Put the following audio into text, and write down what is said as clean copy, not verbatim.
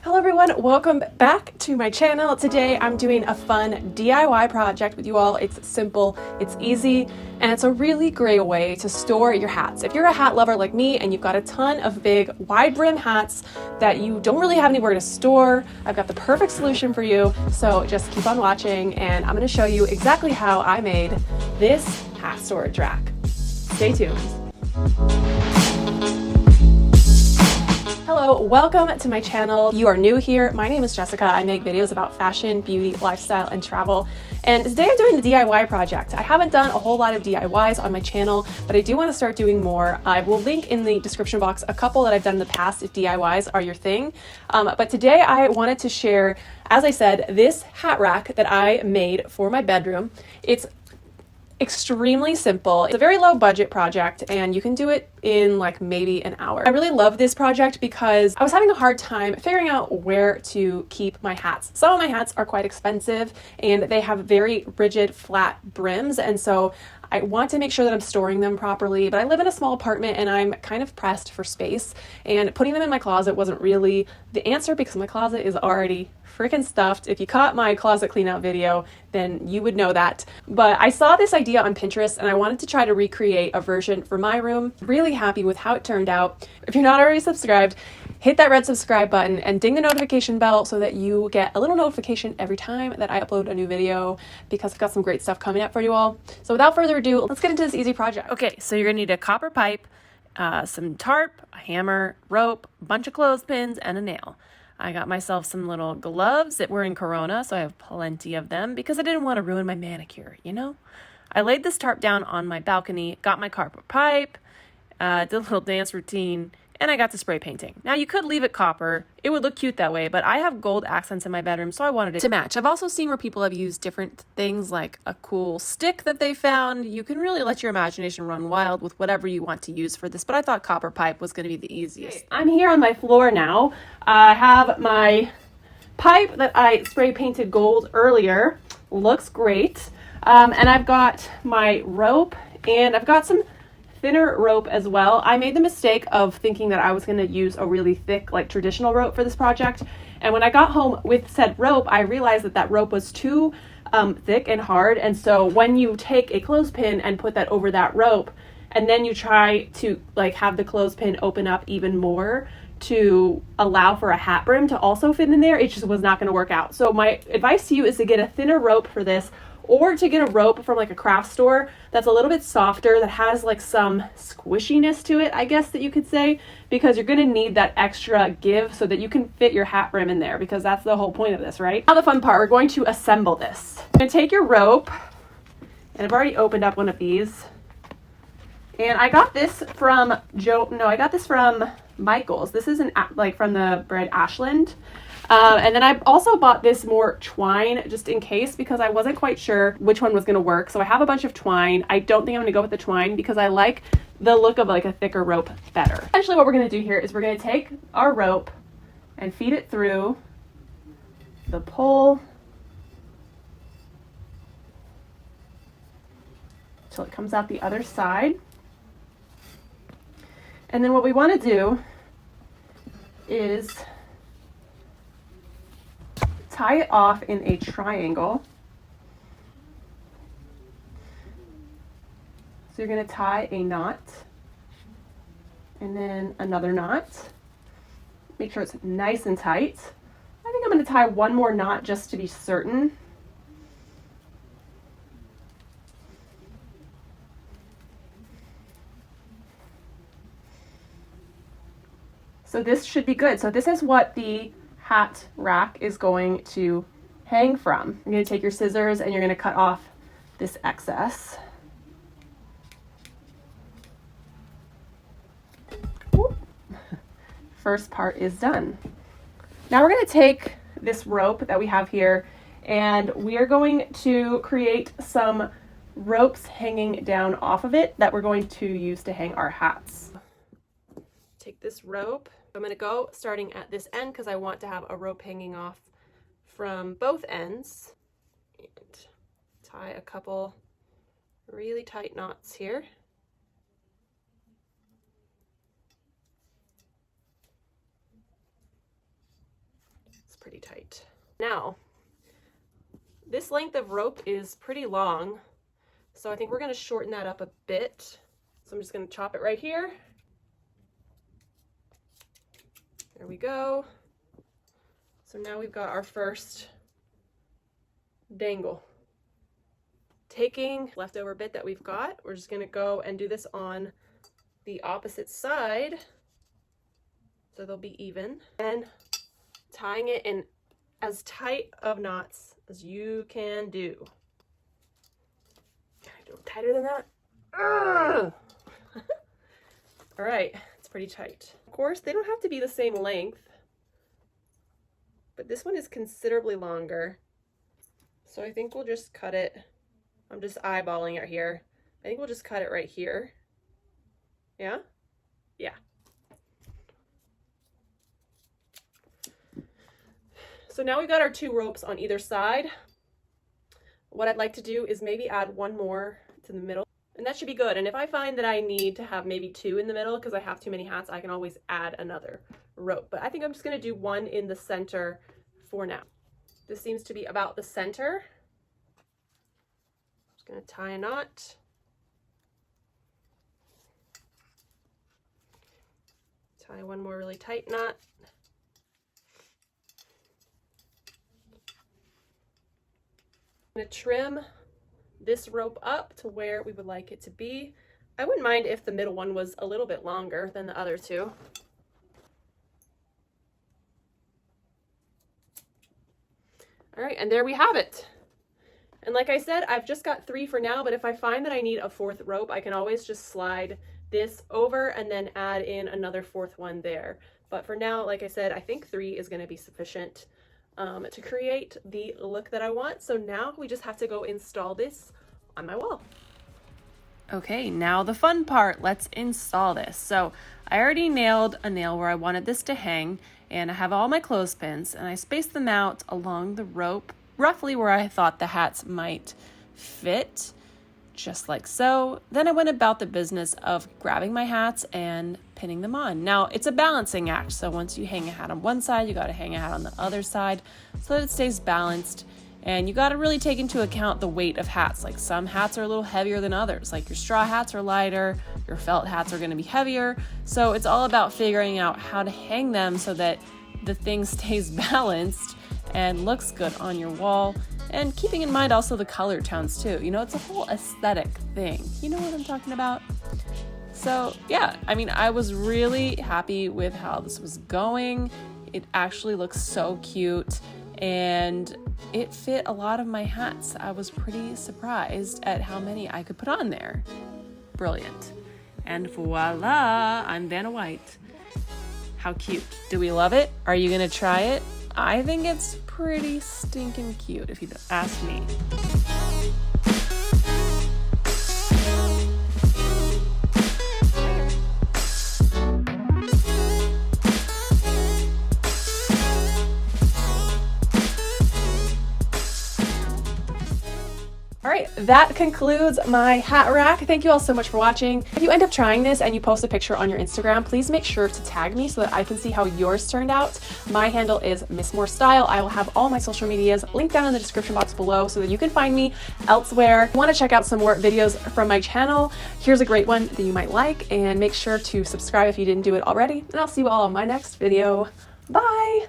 Hello everyone, welcome back to my channel. Today I'm doing a fun DIY project with you all. It's simple, it's easy, and it's a really great way to store your hats. If you're a hat lover like me and you've got a ton of big wide brim hats that you don't really have anywhere to store, I've got the perfect solution for you. So just keep on watching and I'm going to show you exactly how I made this hat storage rack. Stay tuned. Hello, welcome to my channel. You are new here. My name is Jessica. I make videos about fashion, beauty, lifestyle, and travel. And today I'm doing a DIY project. I haven't done a whole lot of DIYs on my channel, but I do want to start doing more. I will link in the description box a couple that I've done in the past if DIYs are your thing. But today I wanted to share, as I said, this hat rack that I made for my bedroom. It's extremely simple. It's a very low budget project and you can do it in like maybe an hour. I really love this project because I was having a hard time figuring out where to keep my hats. Some of my hats are quite expensive and they have very rigid flat brims, and so I want to make sure that I'm storing them properly, but I live in a small apartment and I'm kind of pressed for space, and putting them in my closet wasn't really the answer because my closet is already freaking stuffed. If you caught my closet clean out video, then you would know that. But I saw this idea on Pinterest and I wanted to try to recreate a version for my room. Really happy with how it turned out. If you're not already subscribed, hit that red subscribe button and ding the notification bell so that you get a little notification every time that I upload a new video, because I've got some great stuff coming up for you all. So without further ado, let's get into this easy project. Okay, so you're gonna need a copper pipe, some tarp, a hammer, rope, a bunch of clothespins, and a nail. I got myself some little gloves that were in Corona, so I have plenty of them because I didn't want to ruin my manicure, you know? I laid this tarp down on my balcony, got my copper pipe, did a little dance routine, and I got to spray painting. Now you could leave it copper, it would look cute that way, but I have gold accents in my bedroom, so I wanted it to match. I've also seen where people have used different things like a cool stick that they found. You can really let your imagination run wild with whatever you want to use for this, but I thought copper pipe was going to be the easiest. I'm here on my floor now. I have my pipe that I spray painted gold earlier. Looks great. And I've got my rope and I've got some thinner rope as well. I made the mistake of thinking that I was going to use a really thick, like traditional rope for this project. And when I got home with said rope, I realized that that rope was too thick and hard. And so when you take a clothespin and put that over that rope, and then you try to like have the clothespin open up even more to allow for a hat brim to also fit in there, it just was not going to work out. So my advice to you is to get a thinner rope for this, or to get a rope from like a craft store that's a little bit softer, that has like some squishiness to it, I guess that you could say, because you're going to need that extra give so that you can fit your hat brim in there, because that's the whole point of this, right? Now the fun part, we're going to assemble this. You're going to take your rope, and I've already opened up one of these, and I got this from I got this from Michael's. This is like from the brand Ashland. And then I also bought this more twine just in case, because I wasn't quite sure which one was going to work. So I have a bunch of twine. I don't think I'm going to go with the twine because I like the look of like a thicker rope better. Essentially what we're going to do here is we're going to take our rope and feed it through the pole till it comes out the other side. And then what we want to do is tie it off in a triangle. So you're going to tie a knot and then another knot. Make sure it's nice and tight. I think I'm going to tie one more knot just to be certain. So this should be good. So this is what the hat rack is going to hang from. You're going to take your scissors and you're going to cut off this excess. Whoop. First part is done. Now we're going to take this rope that we have here and we are going to create some ropes hanging down off of it that we're going to use to hang our hats. Take this rope. I'm going to go starting at this end because I want to have a rope hanging off from both ends, and tie a couple really tight knots here. pretty tight. Now, this length of rope is pretty long, so I think we're going to shorten that up a bit. So I'm just going to chop it right here. There we go. So now we've got our first dangle. Taking leftover bit that we've got, we're just going to go and do this on the opposite side so they'll be even, and tying it in as tight of knots as you can do. Can I do it tighter than that? All right, it's pretty tight. Of course, they don't have to be the same length, but this one is considerably longer. So I think we'll just cut it. I'm just eyeballing it here. I think we'll just cut it right here. Yeah? Yeah. So now we've got our 2 ropes on either side. What I'd like to do is maybe add one more to the middle, and that should be good. And if I find that I need to have maybe 2 in the middle because I have too many hats, I can always add another rope. But I think I'm just going to do 1 in the center for now. This seems to be about the center. Just going to tie a knot. Tie one more really tight knot. I'm going to trim this rope up to where we would like it to be. I wouldn't mind if the middle one was a little bit longer than the other 2. All right, and there we have it. And like I said, I've just got 3 for now, but if I find that I need a 4th rope, I can always just slide this over and then add in another 4th one there. But for now, like I said, I think 3 is going to be sufficient to create the look that I want. So now we just have to go install this on my wall. Okay, now the fun part, let's install this. So I already nailed a nail where I wanted this to hang, and I have all my clothespins, and I spaced them out along the rope, roughly where I thought the hats might fit, just like so. Then I went about the business of grabbing my hats and pinning them on. Now, it's a balancing act, so once you hang a hat on one side, you got to hang a hat on the other side so that it stays balanced. And you got to really take into account the weight of hats. Like some hats are a little heavier than others. Like your straw hats are lighter, your felt hats are going to be heavier. So it's all about figuring out how to hang them so that the thing stays balanced and looks good on your wall. And keeping in mind also the color tones too. You know, it's a whole aesthetic thing. You know what I'm talking about? So yeah, I mean, I was really happy with how this was going. It actually looks so cute, and it fit a lot of my hats. I was pretty surprised at how many I could put on there. Brilliant. And voila, I'm Vanna White. How cute. Do we love it? Are you gonna try it? I think it's pretty stinking cute if you ask me. All right, that concludes my hat rack. Thank you all so much for watching. If you end up trying this and you post a picture on your Instagram, please make sure to tag me so that I can see how yours turned out. My handle is Miss More Style. I will have all my social medias linked down in the description box below so that you can find me elsewhere. If you want to check out some more videos from my channel, here's a great one that you might like, and make sure to subscribe if you didn't do it already, and I'll see you all on my next video. Bye!